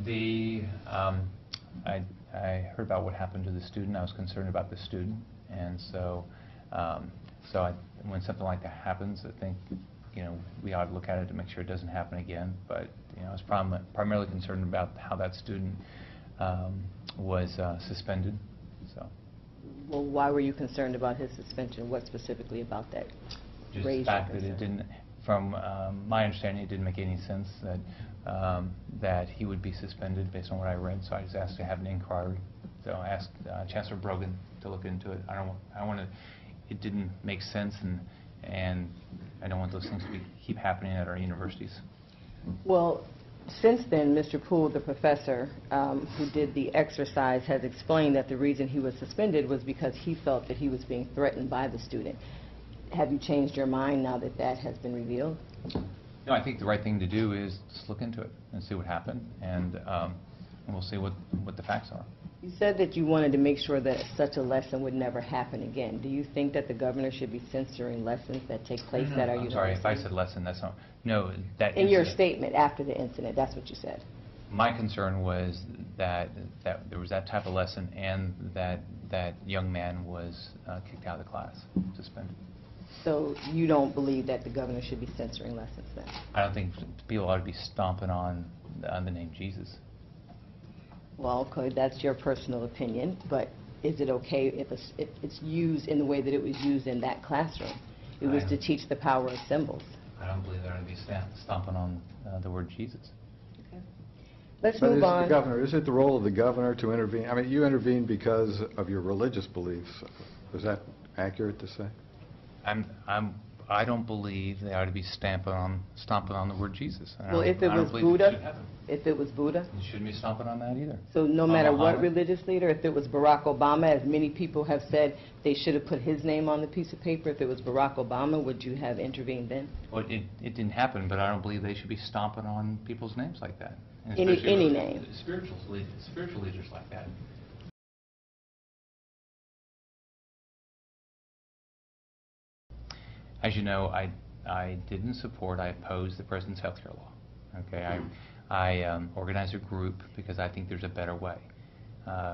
The I heard about what happened to the student. I was concerned about the student, and so when something like that happens, I think we ought to look at it to make sure it doesn't happen again. But I was primarily concerned about how that student was suspended. So. Well, why were you concerned about his suspension? What specifically about that? Just the fact that it didn't, from my understanding, it didn't make any sense that that he would be suspended based on what I read. So I just asked to have an inquiry. So I asked Chancellor Brogan to look into it. I want to. It didn't make sense, and I don't want those things to keep happening at our universities. Well, since then, Mr. Poole, the professor who did the exercise, has explained that the reason he was suspended was because he felt that he was being threatened by the student. Have you changed your mind now that that has been revealed? No, I think the right thing to do is just look into it and see what happened, and we'll see what the facts are. You said that you wanted to make sure that such a lesson would never happen again. Do you think that the governor should be censoring lessons that take place at our university? I'm sorry, if I said lesson, that's not. No, that in your statement after the incident, that's what you said. My concern was that there was that type of lesson, and that young man was kicked out of the class, suspended. So you don't believe that the governor should be censoring lessons then? I don't think people ought to be stomping on the name Jesus. Well, okay, that's your personal opinion, but is it okay if it's used in the way that it was used in that classroom? It was to teach the power of symbols. I don't believe there ought to be stomping on the word Jesus. Okay. Let's move on. The governor, is it the role of the governor to intervene? I mean, you intervened because of your religious beliefs. Is that accurate to say? I don't believe they ought to be stomping on the word Jesus. Well, if it was Buddha, you shouldn't be stomping on that either. So no matter what religious leader, if it was Barack Obama, as many people have said, they should have put his name on the piece of paper. If it was Barack Obama, would you have intervened then? Well, it didn't happen, but I don't believe they should be stomping on people's names like that. Any name. Spiritual leaders like that. As you know, I didn't support, I opposed the President's health care law. Okay, I organized a group because I think there's a better way.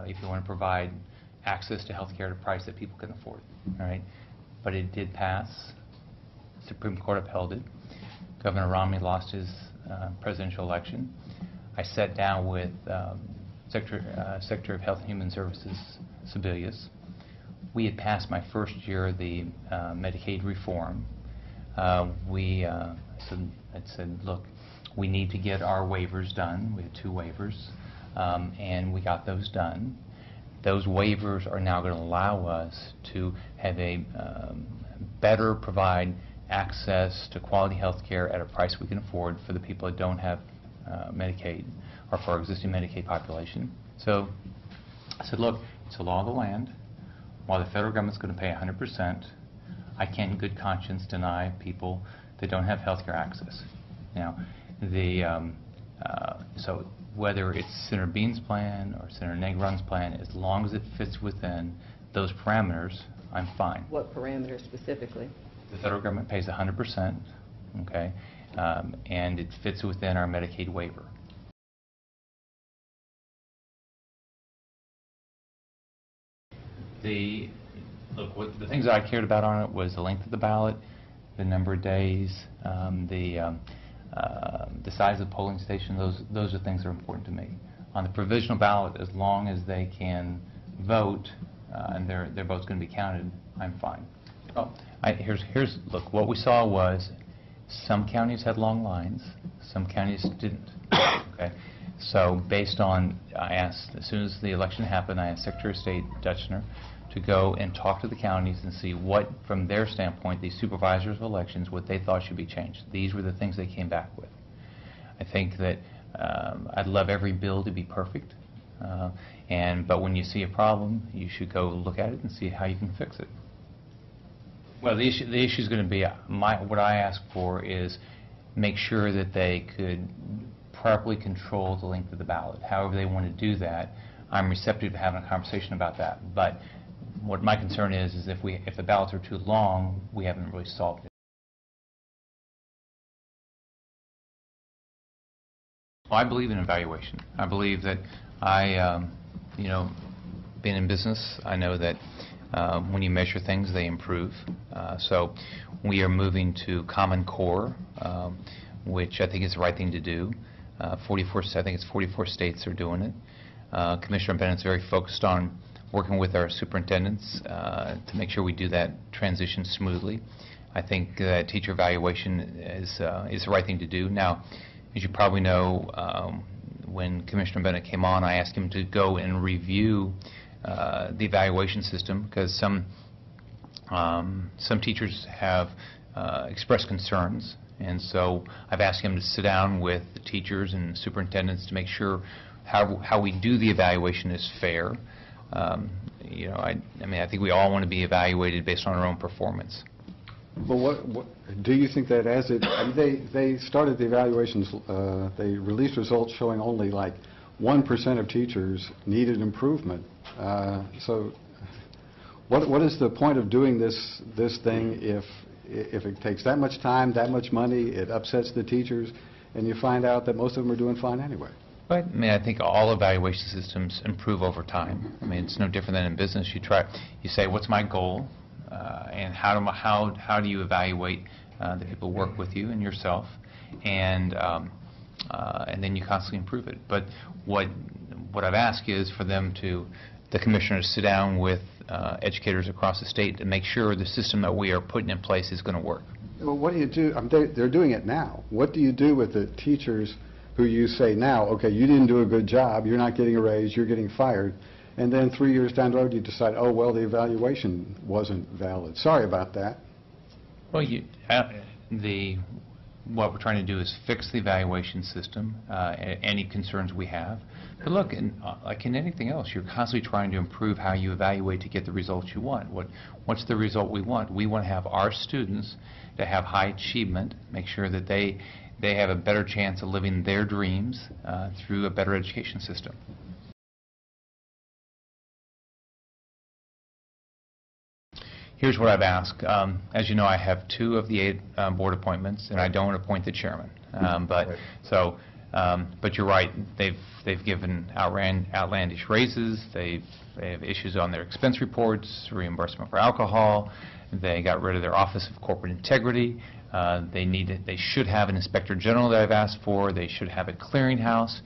If you want to provide access to health care at a price that people can afford, all right? But it did pass. The Supreme Court upheld it. Governor Romney lost his presidential election. I sat down with Secretary of Health and Human Services, Sebelius. We had passed my first year of the Medicaid reform. I said, look, we need to get our waivers done. We had 2 waivers, and we got those done. Those waivers are now going to allow us to have a better provide access to quality health care at a price we can afford for the people that don't have Medicaid, or for our existing Medicaid population. So I said, look, it's the law of the land. While the federal government's going to pay 100%, I can't in good conscience deny people that don't have health care access. Now, so whether it's Senator Bean's plan or Senator Negron's plan, as long as it fits within those parameters, I'm fine. What parameters specifically? The federal government pays 100%, okay, and it fits within our Medicaid waiver. The things that I cared about on it was the length of the ballot, the number of days, the size of the polling station. Those are things that are important to me. On the provisional ballot, as long as they can vote and their vote's going to be counted, I'm fine. Oh, look. What we saw was some counties had long lines, some counties didn't. Okay. So based on, I asked, as soon as the election happened, I asked Secretary of State Dutchner to go and talk to the counties and see what, from their standpoint, these supervisors of elections, what they thought should be changed. These were the things they came back with. I think that I'd love every bill to be perfect, but when you see a problem, you should go look at it and see how you can fix it. Well, the issue is going to be, what I ask for is make sure that they could properly control the length of the ballot. However they want to do that, I'm receptive to having a conversation about that. But what my concern is if the ballots are too long, we haven't really solved it. Well, I believe in evaluation. I believe that you know, being in business, I know that when you measure things, they improve. So we are moving to Common Core, which I think is the right thing to do. I think it's 44 states are doing it. Commissioner Bennett's very focused on working with our superintendents to make sure we do that transition smoothly. I think teacher evaluation is the right thing to do. Now, as you probably know, when Commissioner Bennett came on, I asked him to go and review the evaluation system, because some teachers have expressed concerns, and so I've asked him to sit down with the teachers and superintendents to make sure how we do the evaluation is fair. You know, I mean, I think we all want to be evaluated based on our own performance. But what do you think that as it, I mean, they started the evaluations, they released results showing only like 1% of teachers needed improvement. So what is the point of doing this thing if it takes that much time, that much money, it upsets the teachers, and you find out that most of them are doing fine anyway? Right. I mean, I think all evaluation systems improve over time. I mean, it's no different than in business. You say, what's my goal, and how do you evaluate the people who work with you and yourself, and then you constantly improve it. But what I've asked is for the commissioner to sit down with educators across the state to make sure the system that we are putting in place is going to work. Well, what do you do? They're doing it now. What do you do with the teachers who you say now, okay, you didn't do a good job, you're not getting a raise, you're getting fired, and then 3 years down the road you decide, oh, well, the evaluation wasn't valid. Sorry about that. Well, what we're trying to do is fix the evaluation system, any concerns we have. But look, like in anything else, you're constantly trying to improve how you evaluate to get the results you want. What's the result we want? We want to have our students to have high achievement, make sure that they have a better chance of living their dreams through a better education system. Here's what I've asked. As you know, I have 2 of the 8 board appointments, and I don't appoint the chairman. But you're right. They've given outlandish raises. They have issues on their expense reports, reimbursement for alcohol. They got rid of their Office of Corporate Integrity. They should have an inspector general that I've asked for. They should have a clearinghouse.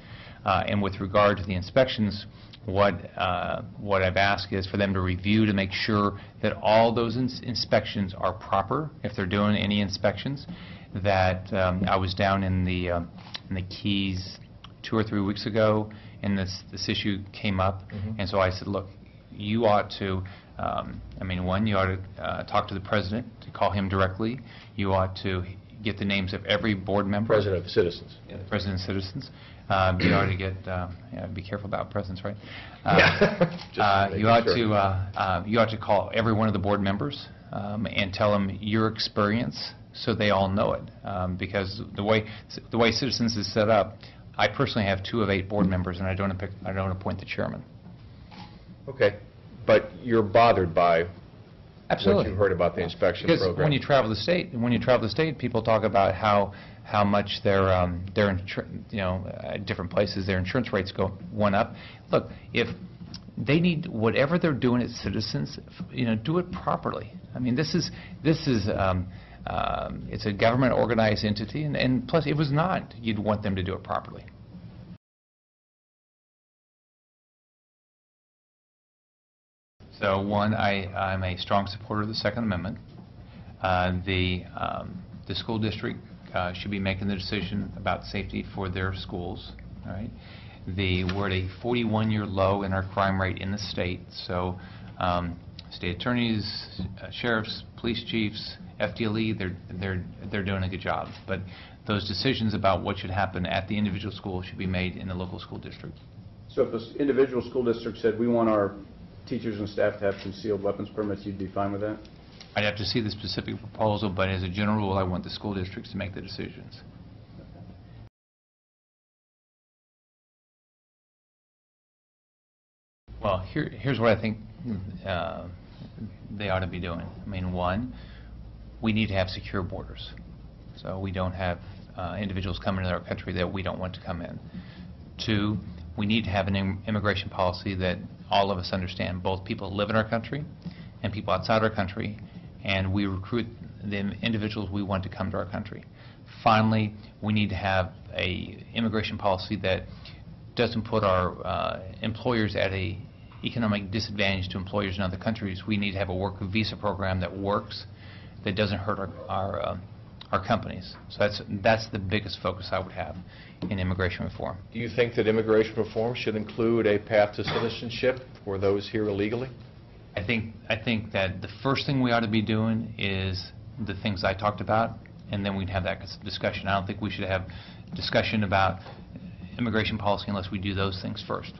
And with regard to the inspections, what I've asked is for them to review to make sure that all those inspections are proper. If they're doing any inspections, that I was down in the Keys 2 or 3 weeks ago, and this issue came up, and so I said, look, you ought to. One, you ought to talk to the president, to call him directly. You ought to get the names of every board member. President of Citizens. Yeah, the president of Citizens. You ought to get, be careful about presidents, right? You ought to call every one of the board members and tell them your experience so they all know it. Because the way Citizens is set up, I personally have 2 of 8 board members, and I don't appoint the chairman. Okay. But you're bothered by Absolutely. what you heard about the inspection because program. When you travel the state, people talk about how much their at different places their insurance rates went up. Look, if they need whatever they're doing at Citizens, do it properly. I mean, this is it's a government organized entity, and plus it was not. You'd want them to do it properly. So one, I'm a strong supporter of the Second Amendment. The school district should be making the decision about safety for their schools. All right, we're at a 41-year low in our crime rate in the state. So state attorneys, sheriffs, police chiefs, FDLE, they're doing a good job. But those decisions about what should happen at the individual school should be made in the local school district. So if an individual school district said, we want our teachers and staff to have concealed weapons permits, you'd be fine with that? I'd have to see the specific proposal, but as a general rule, I want the school districts to make the decisions. Well, here's what I think they ought to be doing. I mean, one, we need to have secure borders. So we don't have individuals come into our country that we don't want to come in. 2, we need to have an immigration policy that all of us understand, both people that live in our country and people outside our country, and we recruit the individuals we want to come to our country. Finally, we need to have a immigration policy that doesn't put our employers at a economic disadvantage to employers in other countries. We need to have a work visa program that works, that doesn't hurt our companies. So that's the biggest focus I would have in immigration reform. Do you think that immigration reform should include a path to citizenship for those here illegally? I think that the first thing we ought to be doing is the things I talked about, and then we'd have that discussion. I don't think we should have discussion about immigration policy unless we do those things first.